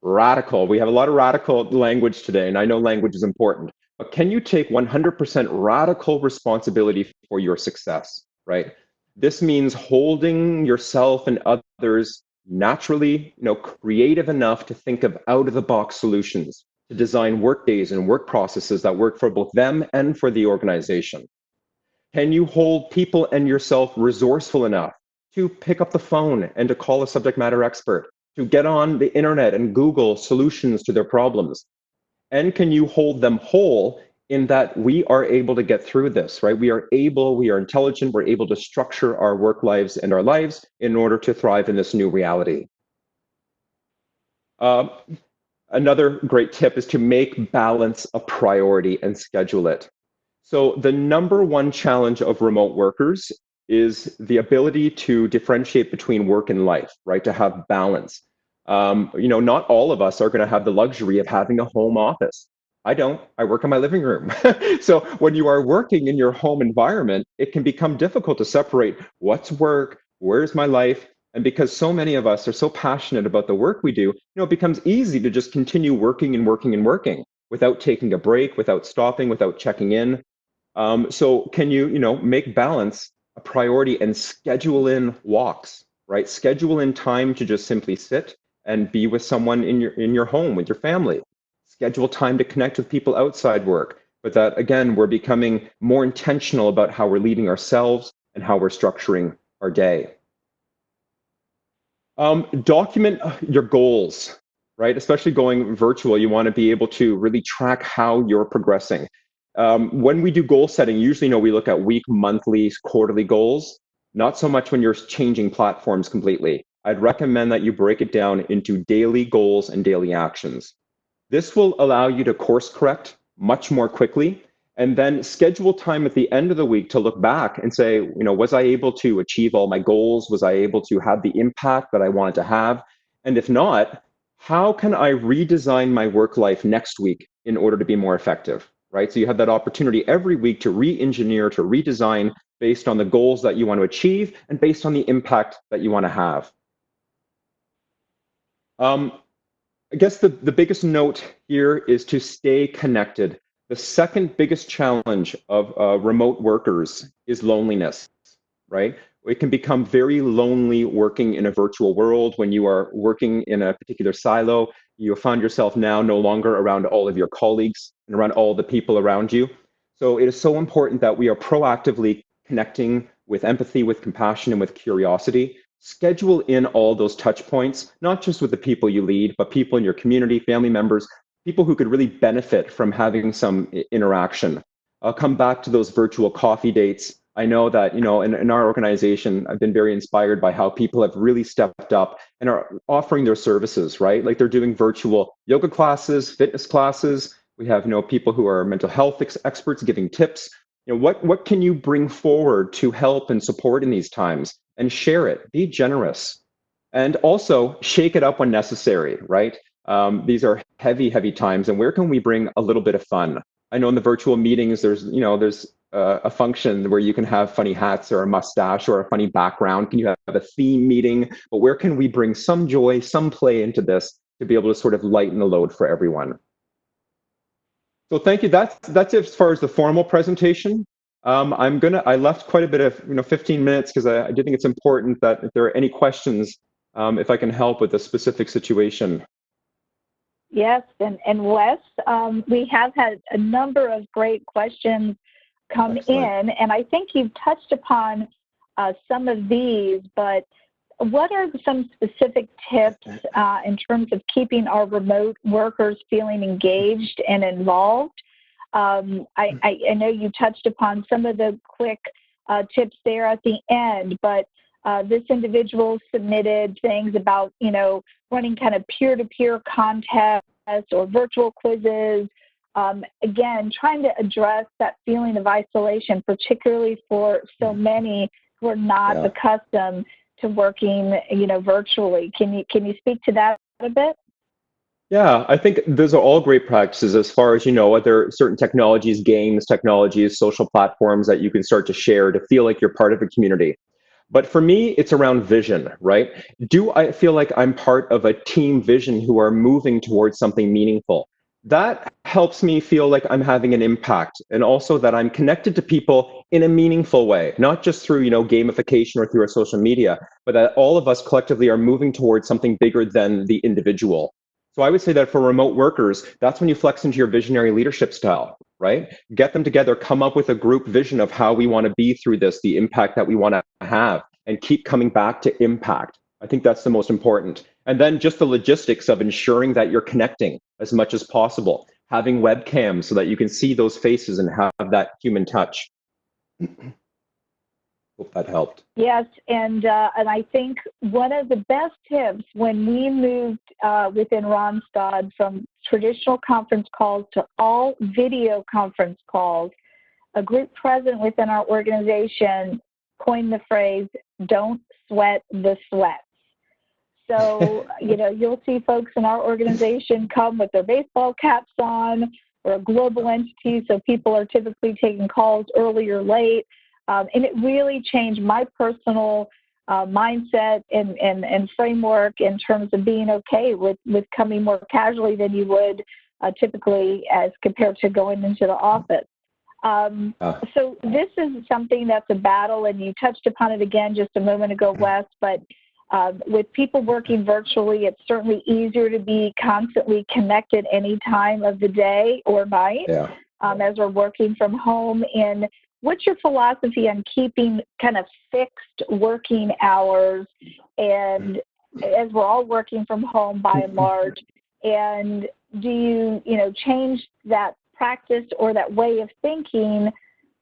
radical. We have a lot of radical language today, and I know language is important, but can you take 100% radical responsibility for your success, right? This means holding yourself and others naturally, creative enough to think of out-of-the-box solutions, to design work days and work processes that work for both them and for the organization. Can you hold people and yourself resourceful enough to pick up the phone and to call a subject matter expert, to get on the internet and Google solutions to their problems? And can you hold them whole in that we are able to get through this, right? We are intelligent, we're able to structure our work lives and our lives in order to thrive in this new reality. Another great tip is to make balance a priority and schedule it. So the number one challenge of remote workers is the ability to differentiate between work and life, right? To have balance. Not all of us are going to have the luxury of having a home office. I don't. I work in my living room. So when you are working in your home environment, it can become difficult to separate what's work, where's my life. And because so many of us are so passionate about the work we do, it becomes easy to just continue working and working and working without taking a break, without stopping, without checking in. So can you, make balance a priority and schedule in walks, right? Schedule in time to just simply sit and be with someone in your home with your family. Schedule time to connect with people outside work. But that, again, we're becoming more intentional about how we're leading ourselves and how we're structuring our day. Document your goals, right? Especially going virtual, you want to be able to really track how you're progressing. When we do goal setting, usually, we look at week, monthly, quarterly goals, not so much when you're changing platforms completely. I'd recommend that you break it down into daily goals and daily actions. This will allow you to course correct much more quickly and then schedule time at the end of the week to look back and say, was I able to achieve all my goals? Was I able to have the impact that I wanted to have? And if not, how can I redesign my work life next week in order to be more effective? Right? So you have that opportunity every week to re-engineer, to redesign based on the goals that you want to achieve and based on the impact that you want to have. I guess the biggest note here is to stay connected. The second biggest challenge of remote workers is loneliness, right? It can become very lonely working in a virtual world. When you are working in a particular silo, you find yourself now no longer around all of your colleagues and around all the people around you. So it is so important that we are proactively connecting with empathy, with compassion, and with curiosity Schedule in all those touch points, not just with the people you lead, but people in your community, family members, people who could really benefit from having some interaction. I'll come back to those virtual coffee dates. I know that, in our organization, I've been very inspired by how people have really stepped up and are offering their services, right? Like they're doing virtual yoga classes, fitness classes. We have, people who are mental health experts giving tips. What can you bring forward to help and support in these times? And share it, be generous. And also shake it up when necessary, right? These are heavy, heavy times. And where can we bring a little bit of fun? I know in the virtual meetings, there's a function where you can have funny hats or a mustache or a funny background. Can you have a theme meeting? But where can we bring some joy, some play into this to be able to sort of lighten the load for everyone? So thank you. That's it as far as the formal presentation. I left quite a bit of 15 minutes because I do think it's important that if there are any questions, if I can help with a specific situation. Yes, and Wes, we have had a number of great questions come in, and I think you've touched upon some of these, but what are some specific tips in terms of keeping our remote workers feeling engaged and involved? I know you touched upon some of the quick tips there at the end, but this individual submitted things about, running kind of peer-to-peer contests or virtual quizzes. Again, trying to address that feeling of isolation, particularly for so many who are not accustomed to working, virtually. Can you speak to that a bit? Yeah, I think those are all great practices as far as, other certain technologies, games, technologies, social platforms that you can start to share to feel like you're part of a community. But for me, it's around vision, right? Do I feel like I'm part of a team vision who are moving towards something meaningful? That helps me feel like I'm having an impact, and also that I'm connected to people in a meaningful way, not just through, gamification or through our social media, but that all of us collectively are moving towards something bigger than the individual. So I would say that for remote workers, that's when you flex into your visionary leadership style, right? Get them together, come up with a group vision of how we want to be through this, the impact that we want to have, and keep coming back to impact. I think that's the most important. And then just the logistics of ensuring that you're connecting as much as possible, having webcams so that you can see those faces and have that human touch. Hope that helped. Yes, and I think one of the best tips when we moved within Randstad from traditional conference calls to all video conference calls, a group president within our organization coined the phrase, "Don't sweat the sweats." So, you'll see folks in our organization come with their baseball caps on. We're a global entity, so people are typically taking calls early or late. And it really changed my personal mindset and framework in terms of being okay with coming more casually than you would typically as compared to going into the office. So this is something that's a battle, and you touched upon it again just a moment ago, Wes, but with people working virtually, it's certainly easier to be constantly connected any time of the day or night as we're working from home. And what's your philosophy on keeping kind of fixed working hours, and as we're all working from home by and large, and do you change that practice or that way of thinking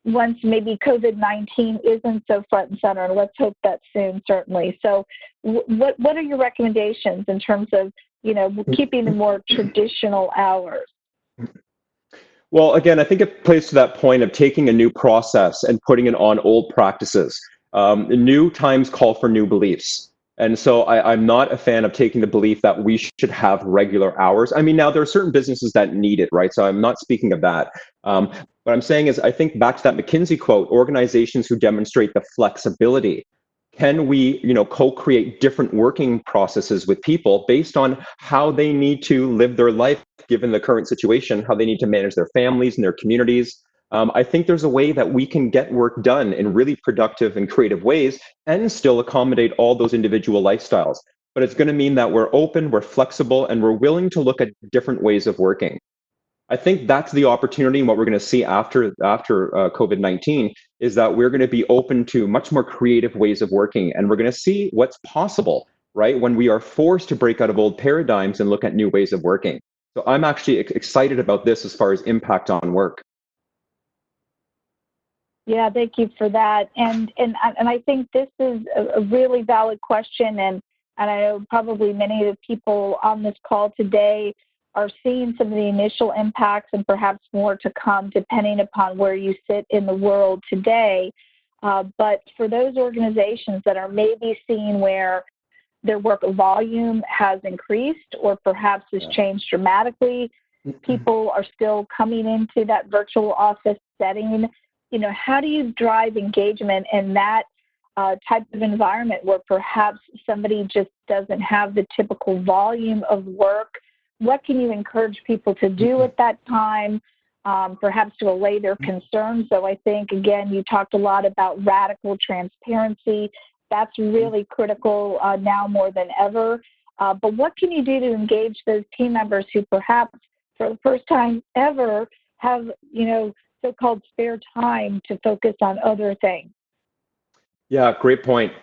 once maybe COVID-19 isn't so front and center, and let's hope that soon, certainly. So what are your recommendations in terms of, keeping the more traditional hours? Well, again, I think it plays to that point of taking a new process and putting it on old practices. New times call for new beliefs. And so I'm not a fan of taking the belief that we should have regular hours. I mean, now there are certain businesses that need it, right? So I'm not speaking of that. What I'm saying is, I think back to that McKinsey quote, organizations who demonstrate the flexibility. Can we, co-create different working processes with people based on how they need to live their life, given the current situation, how they need to manage their families and their communities? I think there's a way that we can get work done in really productive and creative ways and still accommodate all those individual lifestyles. But it's going to mean that we're open, we're flexible, and we're willing to look at different ways of working. I think that's the opportunity, and what we're going to see after COVID-19 is that we're going to be open to much more creative ways of working, and we're going to see what's possible, right? When we are forced to break out of old paradigms and look at new ways of working. So I'm actually excited about this as far as impact on work. Yeah, thank you for that. And I think this is a really valid question, and I know probably many of the people on this call today are seeing some of the initial impacts and perhaps more to come depending upon where you sit in the world today. But for those organizations that are maybe seeing where their work volume has increased or perhaps has changed dramatically, people are still coming into that virtual office setting. You know, how do you drive engagement in that type of environment where perhaps somebody just doesn't have the typical volume of work? What can you encourage people to do at that time, perhaps to allay their concerns? So I think, again, you talked a lot about radical transparency. That's really critical now more than ever. But what can you do to engage those team members who perhaps for the first time ever have, you know, so-called spare time to focus on other things? Yeah, great point.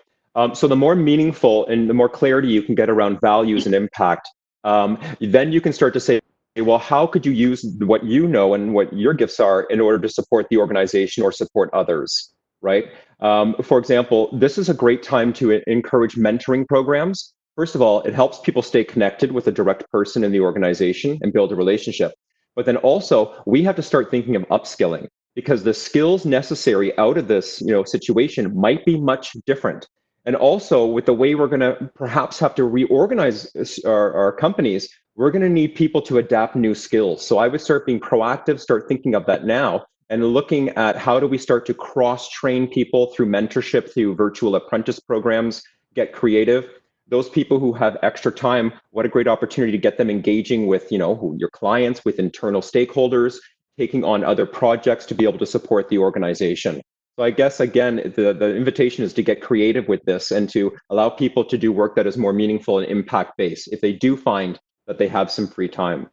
So the more meaningful and the more clarity you can get around values and impact, then you can start to say, well, how could you use what you know and what your gifts are in order to support the organization or support others, right? For example, this is a great time to encourage mentoring programs. First of all, it helps people stay connected with a direct person in the organization and build a relationship. But then also, we have to start thinking of upskilling, because the skills necessary out of this, situation might be much different. And also, with the way we're going to perhaps have to reorganize our companies, we're going to need people to adapt new skills. So I would start being proactive, start thinking of that now, and looking at how do we start to cross-train people through mentorship, through virtual apprentice programs, get creative. Those people who have extra time, what a great opportunity to get them engaging with, your clients, with internal stakeholders, taking on other projects to be able to support the organization. So I guess, again, the invitation is to get creative with this and to allow people to do work that is more meaningful and impact-based if they do find that they have some free time.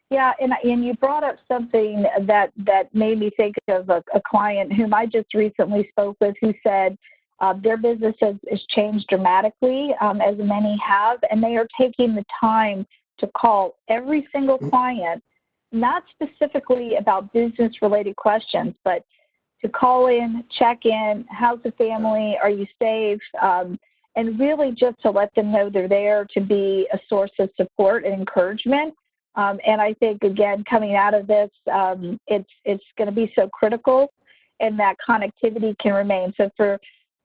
Yeah, and you brought up something that made me think of a client whom I just recently spoke with, who said their business has changed dramatically, as many have, and they are taking the time to call every single client, not specifically about business-related questions, but to call in, check in, how's the family, are you safe, and really just to let them know they're there to be a source of support and encouragement. And I think, again, coming out of this, it's going to be so critical, and that connectivity can remain. So for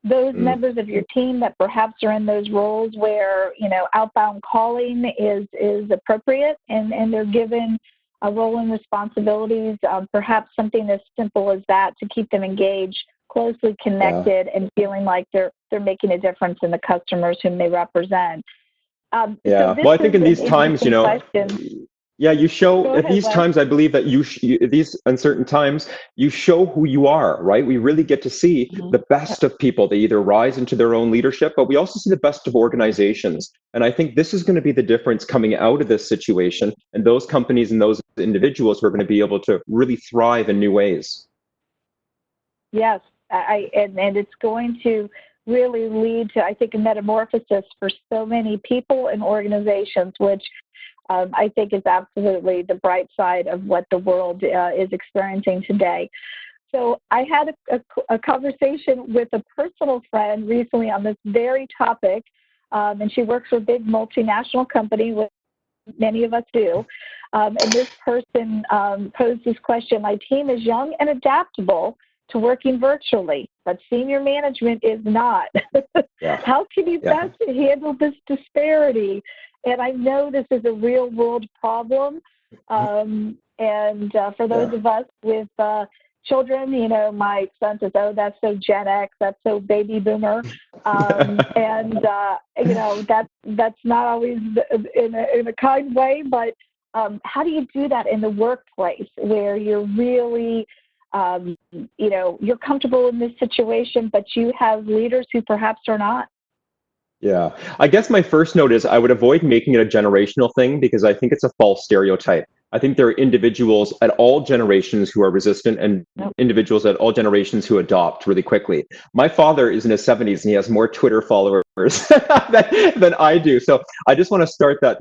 those members of your team that perhaps are in those roles where, outbound calling is appropriate and they're given a role and responsibilities, perhaps something as simple as that to keep them engaged, closely connected, and feeling like they're making a difference in the customers whom they represent. So well, I think in these times, you show at these times, I believe that these uncertain times, you show who you are, right? We really get to see the best of people. They either rise into their own leadership, but we also see the best of organizations. And I think this is going to be the difference coming out of this situation, and those companies and those individuals who are going to be able to really thrive in new ways. Yes, and it's going to really lead to, I think, a metamorphosis for so many people and organizations, which I think is absolutely the bright side of what the world is experiencing today. So I had a conversation with a personal friend recently on this very topic, and she works for a big multinational company, which many of us do. And this person posed this question: my team is young and adaptable to working virtually, but senior management is not. How can you best handle this disparity? And I know this is a real world problem. And for those of us with children, my son says, oh, that's so Gen X, that's so baby boomer. And, that's not always in a kind way, but how do you do that in the workplace where you're really, you're comfortable in this situation, but you have leaders who perhaps are not? Yeah, I guess my first note is I would avoid making it a generational thing, because I think it's a false stereotype. I think there are individuals at all generations who are resistant and individuals at all generations who adopt really quickly. My father is in his 70s and he has more Twitter followers than I do. So I just want to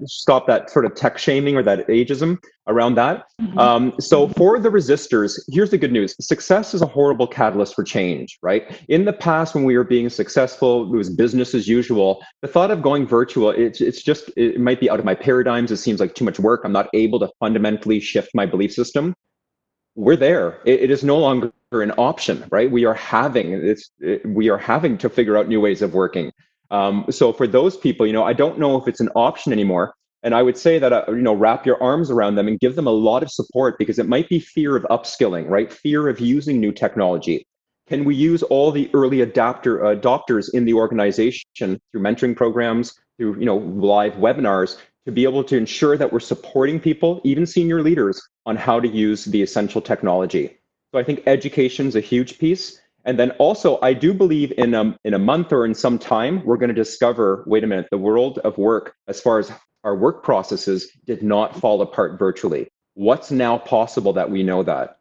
stop that sort of tech shaming or that ageism around that. So for the resistors, here's the good news. Success is a horrible catalyst for change, right? In the past, when we were being successful, it was business as usual. The thought of going virtual, it might be out of my paradigms. It seems like too much work. I'm not able to fundamentally shift my belief system. We're there. It is no longer an option, right? We are having to figure out new ways of working. So for those people, I don't know if it's an option anymore. And I would say that, wrap your arms around them and give them a lot of support, because it might be fear of upskilling, right? Fear of using new technology. Can we use all the early adopters in the organization through mentoring programs, through live webinars, to be able to ensure that we're supporting people, even senior leaders, on how to use the essential technology? So I think education is a huge piece. And then also, I do believe in a month or in some time, we're going to discover, wait a minute, the world of work, as far as our work processes, did not fall apart virtually. What's now possible that we know that?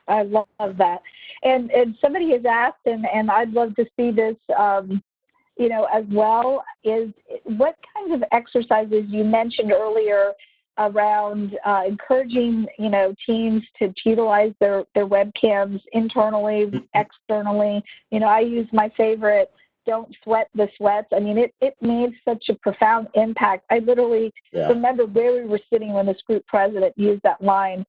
I love that. And somebody has asked, and I'd love to see this, as well, is what kinds of exercises you mentioned earlier around encouraging, teams to utilize their webcams internally, externally. I use my favorite, don't sweat the sweats. I mean, it made such a profound impact. I literally remember where we were sitting when this group president used that line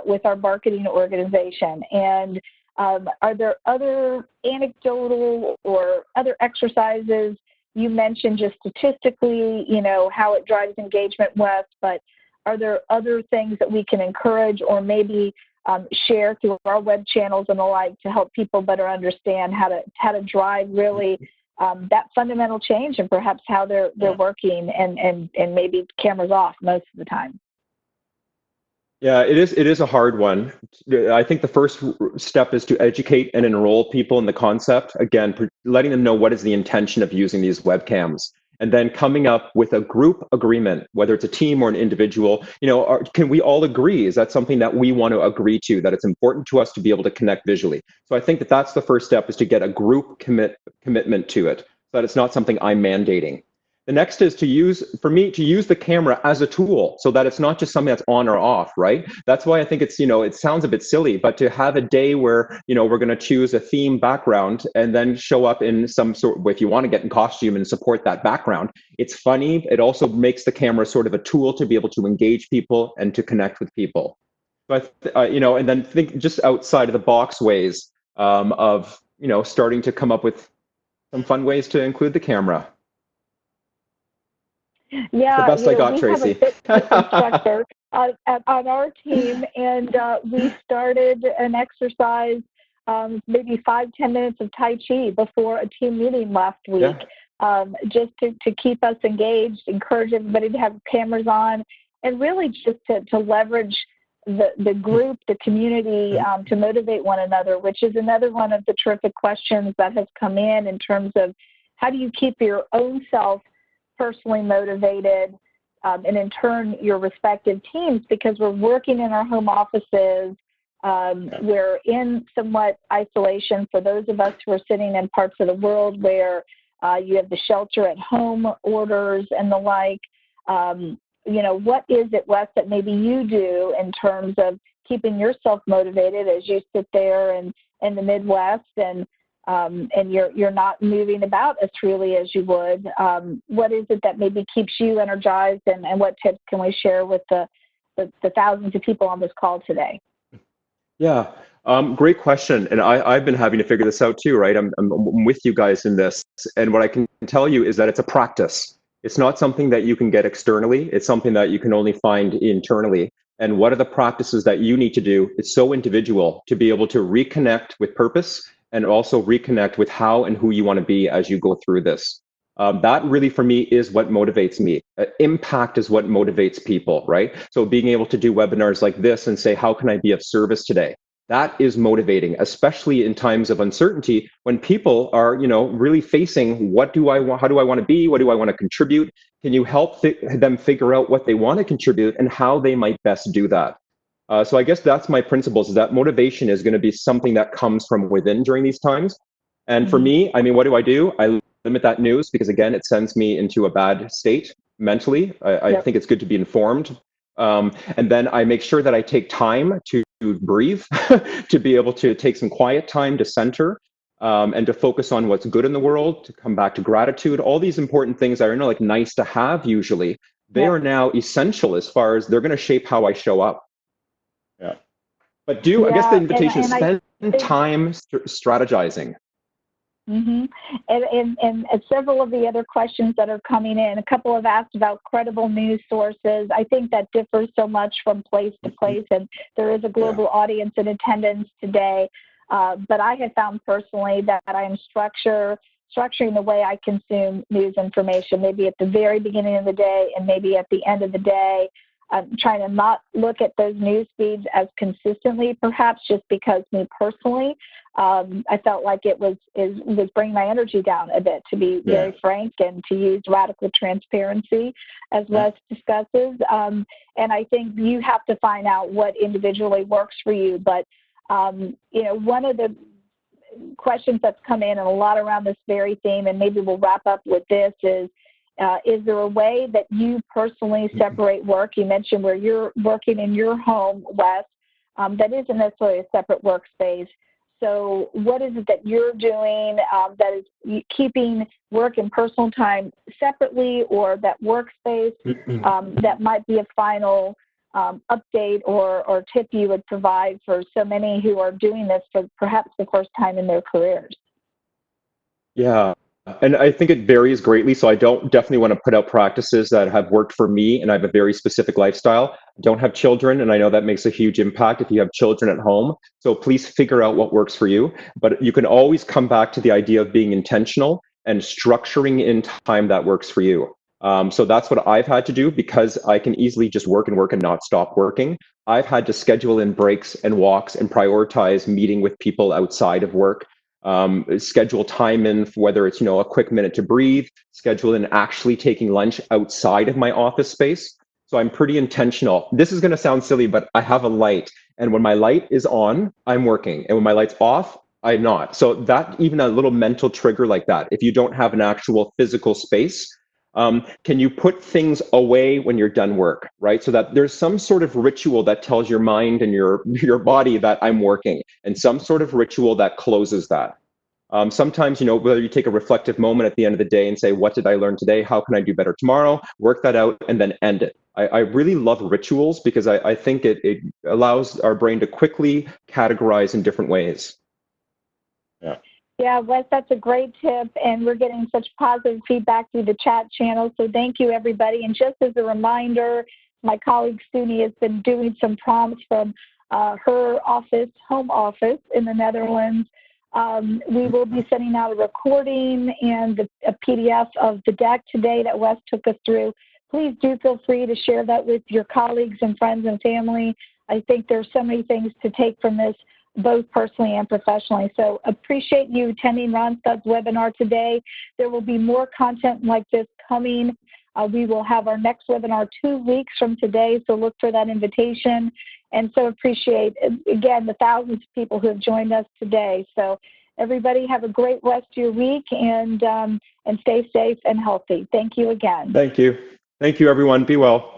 with our marketing organization. And are there other anecdotal or other exercises? You mentioned just statistically, how it drives engagement, Wes, but are there other things that we can encourage or maybe share through our web channels and the like to help people better understand how to drive really that fundamental change and perhaps how they're working and maybe cameras off most of the time? Yeah, it is a hard one. I think the first step is to educate and enroll people in the concept. Again, letting them know what is the intention of using these webcams, and then coming up with a group agreement, whether it's a team or an individual. Can we all agree? Is that something that we want to agree to, that it's important to us to be able to connect visually? So I think that's the first step, is to get a group commitment to it, so that it's not something I'm mandating. The next is to use the camera as a tool, so that it's not just something that's on or off, right? That's why I think it's, it sounds a bit silly, but to have a day where, we're going to choose a theme background and then show up in some sort, if you want to get in costume and support that background, it's funny. It also makes the camera sort of a tool to be able to engage people and to connect with people. But, and then think just outside of the box ways of, starting to come up with some fun ways to include the camera. Yeah, the best I got, Tracy. We have a fitness instructor on our team, and we started an exercise, maybe 5-10 minutes of Tai Chi before a team meeting last week, just to keep us engaged, encourage everybody to have cameras on, and really just to leverage the group, the community, to motivate one another, which is another one of the terrific questions that has come in terms of how do you keep your own self personally motivated, and in turn your respective teams, because we're working in our home offices. We're in somewhat isolation for those of us who are sitting in parts of the world where you have the shelter at home orders and the like. What is it, Wes, that maybe you do in terms of keeping yourself motivated as you sit there in the Midwest and you're not moving about as freely as you would? What is it that maybe keeps you energized, and what tips can we share with the thousands of people on this call today? Yeah, great question. And I've been having to figure this out too, right? I'm with you guys in this. And what I can tell you is that it's a practice. It's not something that you can get externally. It's something that you can only find internally. And what are the practices that you need to do? It's so individual to be able to reconnect with purpose and also reconnect with how and who you want to be as you go through this. That really, for me, is what motivates me. Impact is what motivates people, right? So being able to do webinars like this and say, how can I be of service today? That is motivating, especially in times of uncertainty when people are, really facing, what do I want? How do I want to be? What do I want to contribute? Can you help them figure out what they want to contribute and how they might best do that? So I guess that's my principles, is that motivation is going to be something that comes from within during these times. And for me, I mean, what do? I limit that news because, again, it sends me into a bad state mentally. I think it's good to be informed. And then I make sure that I take time to breathe, to be able to take some quiet time to center, and to focus on what's good in the world, to come back to gratitude. All these important things that are like nice to have usually, they are now essential as far as they're going to shape how I show up. Yeah. But I guess the invitation is spend time strategizing. And several of the other questions that are coming in, a couple have asked about credible news sources. I think that differs so much from place to place, and there is a global audience in attendance today. But I have found personally that I am structuring the way I consume news information, maybe at the very beginning of the day and maybe at the end of the day. I'm trying to not look at those news feeds as consistently, perhaps just because me personally, I felt like it was bringing my energy down a bit, to be very frank, and to use radical transparency as Wes discusses. And I think you have to find out what individually works for you. But, you know, one of the questions that's come in, and a lot around this very theme, and maybe we'll wrap up with this, is there a way that you personally separate work? You mentioned where you're working in your home, Wes, that isn't necessarily a separate workspace. So what is it that you're doing that is keeping work and personal time separately, or that workspace that might be a final update or tip you would provide for so many who are doing this for perhaps the first time in their careers? Yeah. And I think it varies greatly. So I don't definitely want to put out practices that have worked for me, and I have a very specific lifestyle. I don't have children, and I know that makes a huge impact if you have children at home. So please figure out what works for you. But you can always come back to the idea of being intentional and structuring in time that works for you. So that's what I've had to do, because I can easily just work and not stop working. I've had to schedule in breaks and walks and prioritize meeting with people outside of work. Schedule time in, whether it's, a quick minute to breathe, schedule in actually taking lunch outside of my office space. So I'm pretty intentional. This is going to sound silly, but I have a light. And when my light is on, I'm working. And when my light's off, I'm not. So that, even a little mental trigger like that, if you don't have an actual physical space, can you put things away when you're done work, right? So that there's some sort of ritual that tells your mind and your body that I'm working, and some sort of ritual that closes that. Sometimes, whether you take a reflective moment at the end of the day and say, what did I learn today? How can I do better tomorrow? Work that out and then end it. I really love rituals because I think it allows our brain to quickly categorize in different ways. Yeah. Yeah, Wes, that's a great tip, and we're getting such positive feedback through the chat channel, so thank you, everybody. And just as a reminder, my colleague Suni has been doing some prompts from her home office in the Netherlands. We will be sending out a recording and a PDF of the deck today that Wes took us through. Please do feel free to share that with your colleagues and friends and family. I think there's so many things to take from this, both personally and professionally. So appreciate you attending Randstad's webinar today. There will be more content like this coming. We will have our next webinar 2 weeks from today, so look for that invitation. And so appreciate, again, the thousands of people who have joined us today. So everybody have a great rest of your week, and stay safe and healthy. Thank you again. Thank you. Thank you, everyone. Be well.